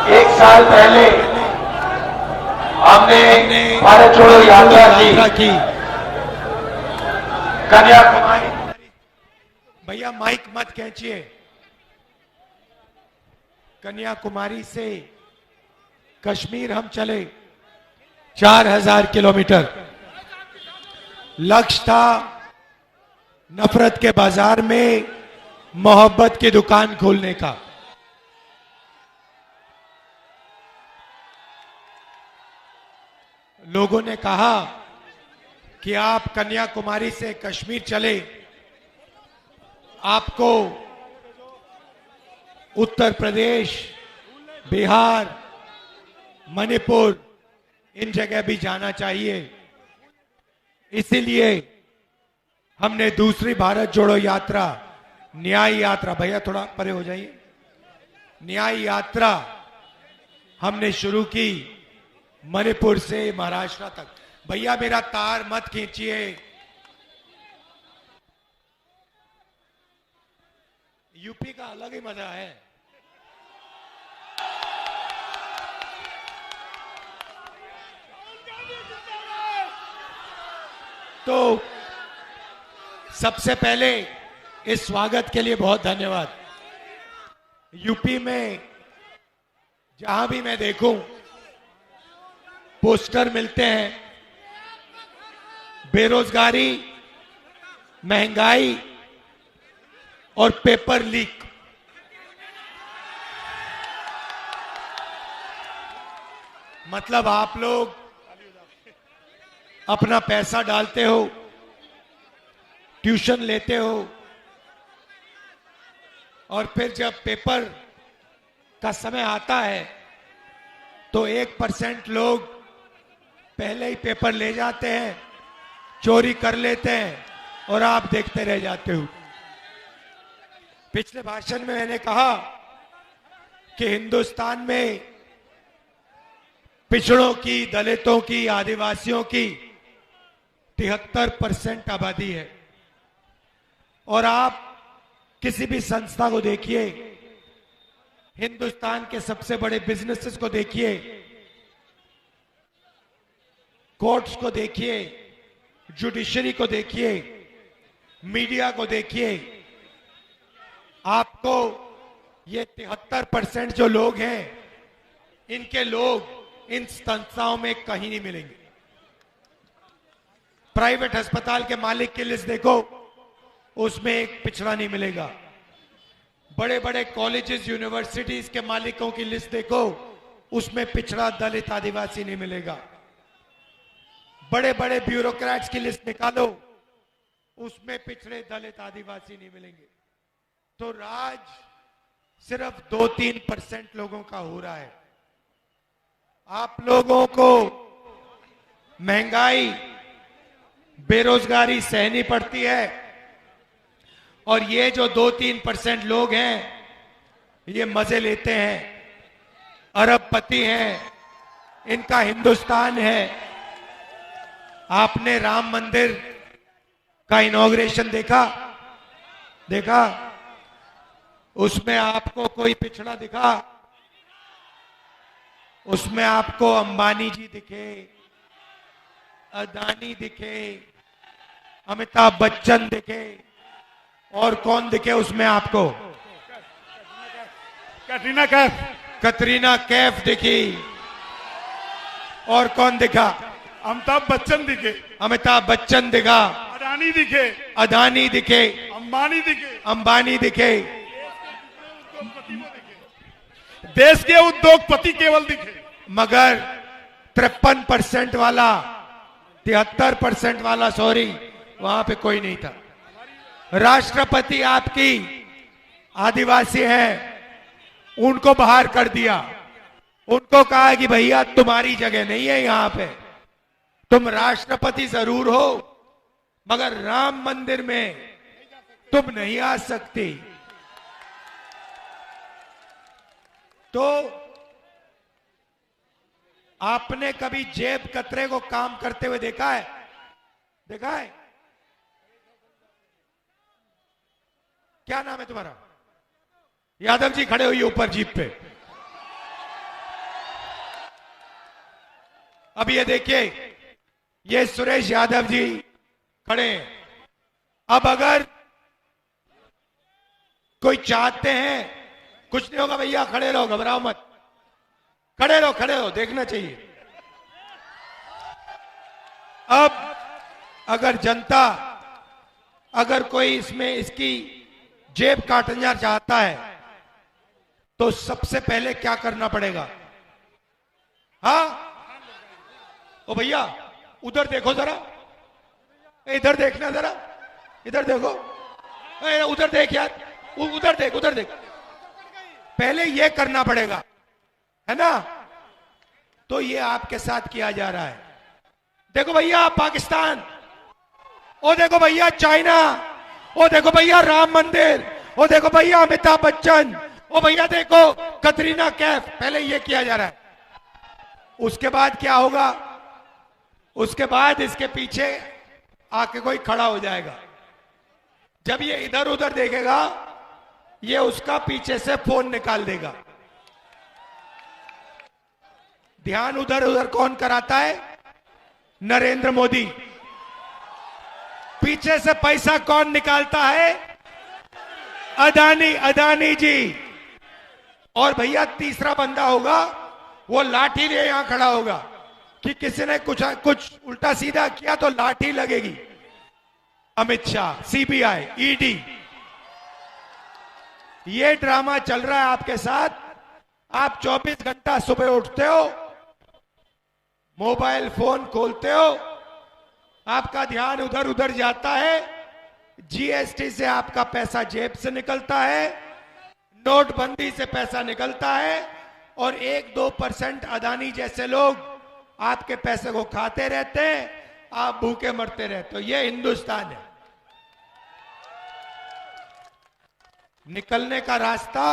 एक साल पहले हमने भारत छोड़ो यात्रा की कन्याकुमारी। भैया माइक मत खींचिए। कन्याकुमारी से कश्मीर हम चले 4000 किलोमीटर। लक्ष्य था नफरत के बाजार में मोहब्बत की दुकान खोलने का। लोगों ने कहा कि आप कन्याकुमारी से कश्मीर चले, आपको उत्तर प्रदेश, बिहार, मणिपुर इन जगह भी जाना चाहिए। इसीलिए हमने दूसरी भारत जोड़ो यात्रा, न्याय यात्रा, भैया थोड़ा परे हो जाइए, न्याय यात्रा हमने शुरू की मणिपुर से महाराष्ट्र तक। भैया मेरा तार मत खींचिए। यूपी का अलग ही मजा है। तो सबसे पहले इस स्वागत के लिए बहुत धन्यवाद। यूपी में जहां भी मैं देखूं पोस्टर मिलते हैं, बेरोजगारी, महंगाई और पेपर लीक। मतलब आप लोग अपना पैसा डालते हो, ट्यूशन लेते हो और फिर जब पेपर का समय आता है तो 1% लोग पहले ही पेपर ले जाते हैं, चोरी कर लेते हैं और आप देखते रह जाते हो। पिछले भाषण में मैंने कहा कि हिंदुस्तान में पिछड़ों की, दलितों की, आदिवासियों की 73% आबादी है। और आप किसी भी संस्था को देखिए, हिंदुस्तान के सबसे बड़े बिजनेसेस को देखिए, कोर्ट्स को देखिए, जुडिशरी को देखिए, मीडिया को देखिए, आपको ये 73% जो लोग हैं, इनके लोग इन संस्थाओं में कहीं नहीं मिलेंगे। प्राइवेट अस्पताल के मालिक की लिस्ट देखो, उसमें एक पिछड़ा नहीं मिलेगा। बड़े बड़े कॉलेजेस, यूनिवर्सिटीज के मालिकों की लिस्ट देखो, उसमें पिछड़ा, दलित, आदिवासी नहीं मिलेगा। बड़े बड़े ब्यूरोक्रेट्स की लिस्ट निकालो, उसमें पिछड़े, दलित, आदिवासी नहीं मिलेंगे। तो राज सिर्फ 2-3% लोगों का हो रहा है। आप लोगों को महंगाई, बेरोजगारी सहनी पड़ती है और ये जो 2-3% लोग हैं, ये मजे लेते हैं, अरबपति हैं, इनका हिंदुस्तान है। आपने राम मंदिर का इनॉग्रेशन देखा? उसमें आपको कोई पिछड़ा दिखा? उसमें आपको अंबानी जी दिखे, अदानी दिखे, अमिताभ बच्चन दिखे, और कौन दिखे उसमें आपको? कटरीना कैफ दिखी। और कौन दिखा? अमिताभ बच्चन दिखे, अदानी दिखे, अंबानी दिखे, देश के उद्योगपति केवल दिखे, मगर 53% वाला, 73% वाला, सॉरी, वहां पे कोई नहीं था। राष्ट्रपति आपकी आदिवासी है, उनको बाहर कर दिया। उनको कहा कि भैया तुम्हारी जगह नहीं है यहां पे, तुम राष्ट्रपति जरूर हो मगर राम मंदिर में तुम नहीं आ सकती। तो आपने कभी जेब कतरे को काम करते हुए देखा है? देखा है? क्या नाम है तुम्हारा? यादव जी खड़े हुई ऊपर जीप पे। अब ये देखिए, ये सुरेश यादव जी खड़े हैं। अब अगर कोई चाहते हैं, कुछ नहीं होगा भैया, खड़े रहो, घबराओ मत, खड़े रहो, खड़े रहो, देखना चाहिए। अब अगर जनता, अगर कोई इसमें इसकी जेब काटना चाहता है तो सबसे पहले क्या करना पड़ेगा? हाँ, ओ भैया उधर देखो जरा, इधर देखना जरा, इधर देखो, उधर देख यार, उधर देख, उधर देख। पहले ये करना पड़ेगा, है ना? तो ये आपके साथ किया जा रहा है। देखो भैया पाकिस्तान, ओ देखो भैया चाइना, ओ देखो भैया राम मंदिर, ओ देखो भैया अमिताभ बच्चन, ओ भैया देखो कतरीना कैफ। पहले ये किया जा रहा है। उसके बाद क्या होगा? उसके बाद इसके पीछे आके कोई खड़ा हो जाएगा। जब ये इधर उधर देखेगा, ये उसका पीछे से फोन निकाल देगा। ध्यान उधर उधर कौन कराता है? नरेंद्र मोदी। पीछे से पैसा कौन निकालता है? अदानी, अदानी जी। और भैया तीसरा बंदा होगा, वो लाठी लिए यहां खड़ा होगा कि किसी ने कुछ उल्टा सीधा किया तो लाठी लगेगी। अमित शाह, सीबीआई, ईडी, ये ड्रामा चल रहा है आपके साथ। आप 24 घंटा सुबह उठते हो, मोबाइल फोन खोलते हो, आपका ध्यान उधर उधर जाता है, जीएसटी से आपका पैसा जेब से निकलता है, नोटबंदी से पैसा निकलता है, और 1-2% अदानी जैसे लोग आपके पैसे को खाते रहते हैं, आप भूखे मरते रहते हो। ये हिंदुस्तान है। निकलने का रास्ता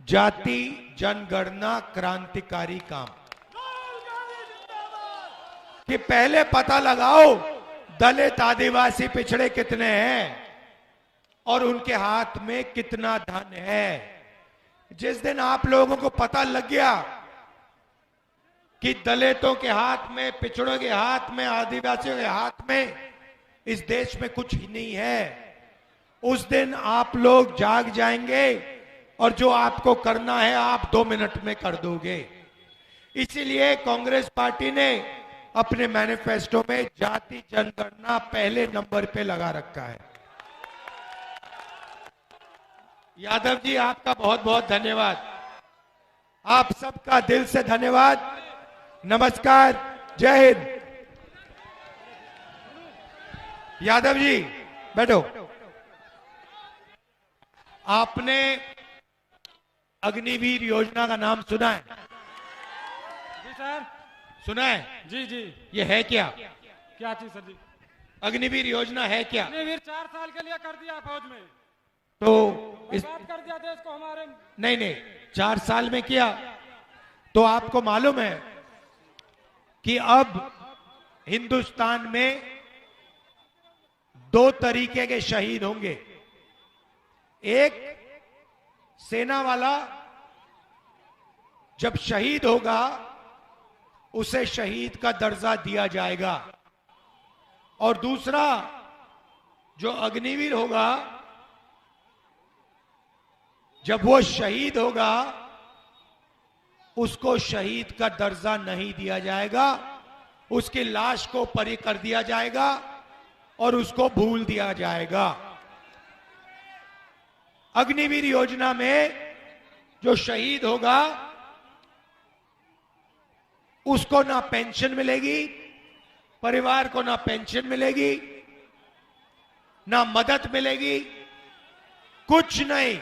जाति जनगणना क्रांतिकारी काम, कि पहले पता लगाओ दलित आदिवासी पिछड़े कितने हैं और उनके हाथ में कितना धन है। जिस दिन आप लोगों को पता लग गया कि दलितों के हाथ में, पिछड़ों के हाथ में, आदिवासियों के हाथ में इस देश में कुछ ही नहीं है, उस दिन आप लोग जाग जाएंगे और जो आपको करना है आप 2 मिनट में कर दोगे। इसीलिए कांग्रेस पार्टी ने अपने मैनिफेस्टो में जाति जनगणना पहले नंबर पे लगा रखा है। यादव जी आपका बहुत बहुत धन्यवाद, आप सबका दिल से धन्यवाद। नमस्कार, जय हिंद। यादव जी बैठो। आपने अग्निवीर योजना का नाम सुना है? जी सर। सुना है? जी जी। ये है क्या? क्या चीज सर जी? अग्निवीर योजना है क्या? अग्निवीर 4 साल के लिए कर दिया फौज में, तो इस बात कर दिया देश को हमारे। नहीं नहीं, 4 साल में किया। तो आपको मालूम है कि अब हिंदुस्तान में 2 तरीके के शहीद होंगे। एक, सेना वाला जब शहीद होगा उसे शहीद का दर्जा दिया जाएगा, और दूसरा जो अग्निवीर होगा, जब वो शहीद होगा उसको शहीद का दर्जा नहीं दिया जाएगा, उसकी लाश को परी कर दिया जाएगा और उसको भूल दिया जाएगा। अग्निवीर योजना में जो शहीद होगा उसको ना पेंशन मिलेगी, परिवार को ना पेंशन मिलेगी, ना मदद मिलेगी, कुछ नहीं।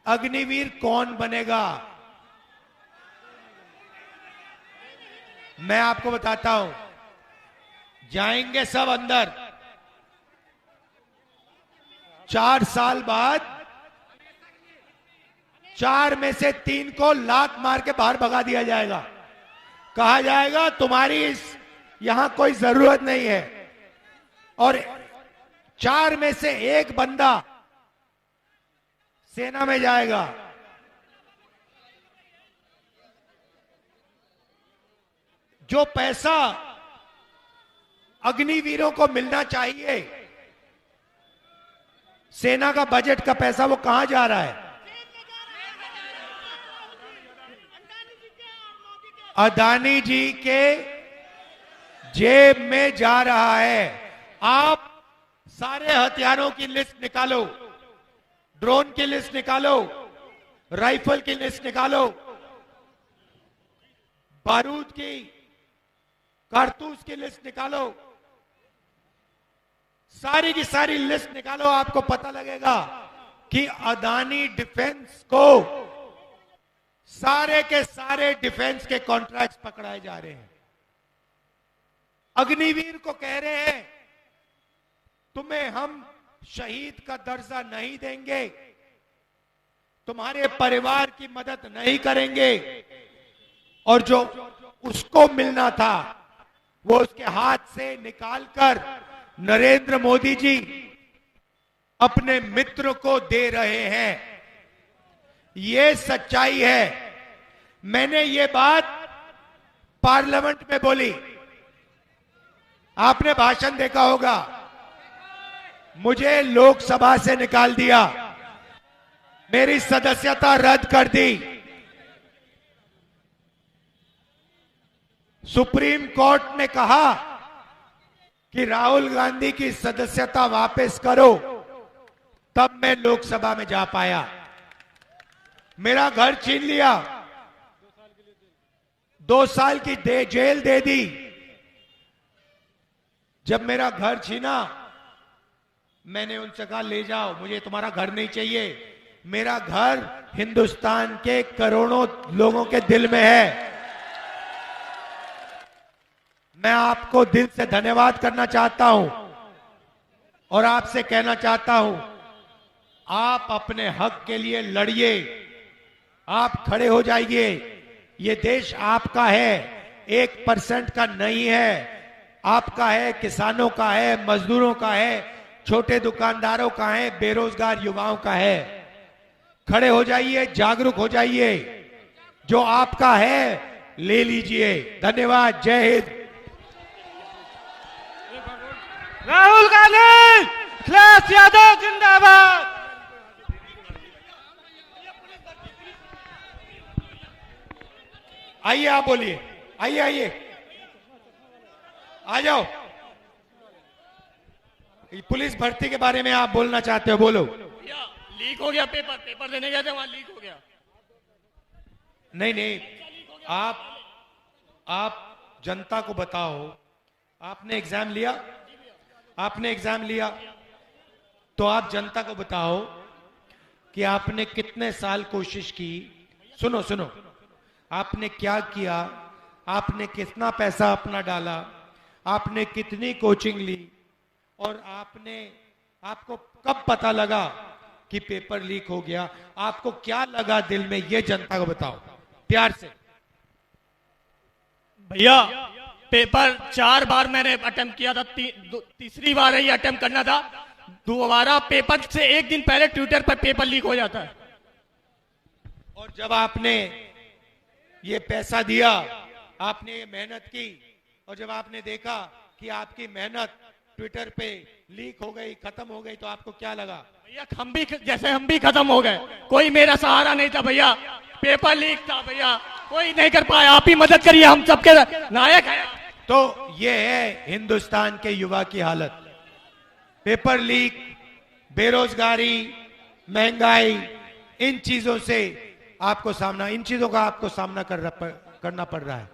अग्निवीर कौन बनेगा? मैं आपको बताता हूं। जाएंगे सब अंदर, 4 साल बाद 4 में से 3 को लात मार के बाहर भगा दिया जाएगा। कहा जाएगा तुम्हारी यहां कोई जरूरत नहीं है, और 4 में से 1 बंदा सेना में जाएगा। जो पैसा अग्निवीरों को मिलना चाहिए, सेना का बजट का पैसा, वो कहां जा रहा है? अदानी जी के जेब में जा रहा है। आप सारे हथियारों की लिस्ट निकालो, ड्रोन की लिस्ट निकालो, राइफल की लिस्ट निकालो, बारूद की, कारतूस की लिस्ट निकालो, सारी की सारी लिस्ट निकालो। आपको पता लगेगा कि अदानी डिफेंस को सारे के सारे डिफेंस के कॉन्ट्रैक्ट्स पकड़ाए जा रहे हैं। अग्निवीर को कह रहे हैं तुम्हें हम शहीद का दर्जा नहीं देंगे, तुम्हारे परिवार की मदद नहीं करेंगे, और जो उसको मिलना था वो उसके हाथ से निकालकर नरेंद्र मोदी जी अपने मित्र को दे रहे हैं। ये सच्चाई है। मैंने ये बात पार्लियामेंट में बोली, आपने भाषण देखा होगा। मुझे लोकसभा से निकाल दिया, मेरी सदस्यता रद्द कर दी। सुप्रीम कोर्ट ने कहा कि राहुल गांधी की सदस्यता वापस करो, तब मैं लोकसभा में जा पाया। मेरा घर छीन लिया, 2 साल की जेल दे दी। जब मेरा घर छीना, मैंने उनसे कहा ले जाओ, मुझे तुम्हारा घर नहीं चाहिए। मेरा घर हिंदुस्तान के करोड़ों लोगों के दिल में है। मैं आपको दिल से धन्यवाद करना चाहता हूं और आपसे कहना चाहता हूं, आप अपने हक के लिए लड़िए, आप खड़े हो जाइए। ये देश आपका है, 1% का नहीं है, आपका है, किसानों का है, मजदूरों का है, छोटे दुकानदारों का है, बेरोजगार युवाओं का है। खड़े हो जाइए, जागरूक हो जाइए, जो आपका है ले लीजिए। धन्यवाद। जय हिंद। राहुल गांधी, अखिलेश यादव जिंदाबाद। आइए, आप बोलिए, आइए आइए, आ जाओ। पुलिस भर्ती के बारे में आप बोलना चाहते हो, बोलो। लीक हो गया पेपर देने गए थे, वहां लीक हो गया। नहीं नहीं, आप जनता को बताओ, आपने एग्जाम लिया, आपने एग्जाम लिया, तो आप जनता को बताओ कि आपने कितने साल कोशिश की। सुनो सुनो, आपने क्या किया, आपने कितना पैसा अपना डाला, आपने कितनी कोचिंग ली, और आपको कब पता लगा कि पेपर लीक हो गया? आपको क्या लगा दिल में, ये जनता को बताओ प्यार से। भैया पेपर 4 बार मैंने अटेम्प्ट किया था, तीसरी बार ही अटेम्प्ट करना था। दोबारा पेपर से 1 दिन पहले ट्विटर पर पेपर लीक हो जाता है। और जब आपने ये पैसा दिया, आपने ये मेहनत की, और जब आपने देखा कि आपकी मेहनत ट्विटर पे लीक हो गई, खत्म हो गई, तो आपको क्या लगा? भैया हम भी खत्म हो गए। कोई मेरा सहारा नहीं था भैया, पेपर लीक था भैया, कोई नहीं कर पाया। आप ही मदद करिए, हम सबके नायक हैं। तो ये है हिंदुस्तान के युवा की हालत। पेपर लीक बेरोजगारी, महंगाई, इन चीजों से इन चीजों का आपको सामना करना पड़ रहा है।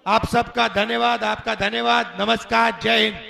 आप सबका धन्यवाद, आपका धन्यवाद। नमस्कार, जय हिंद।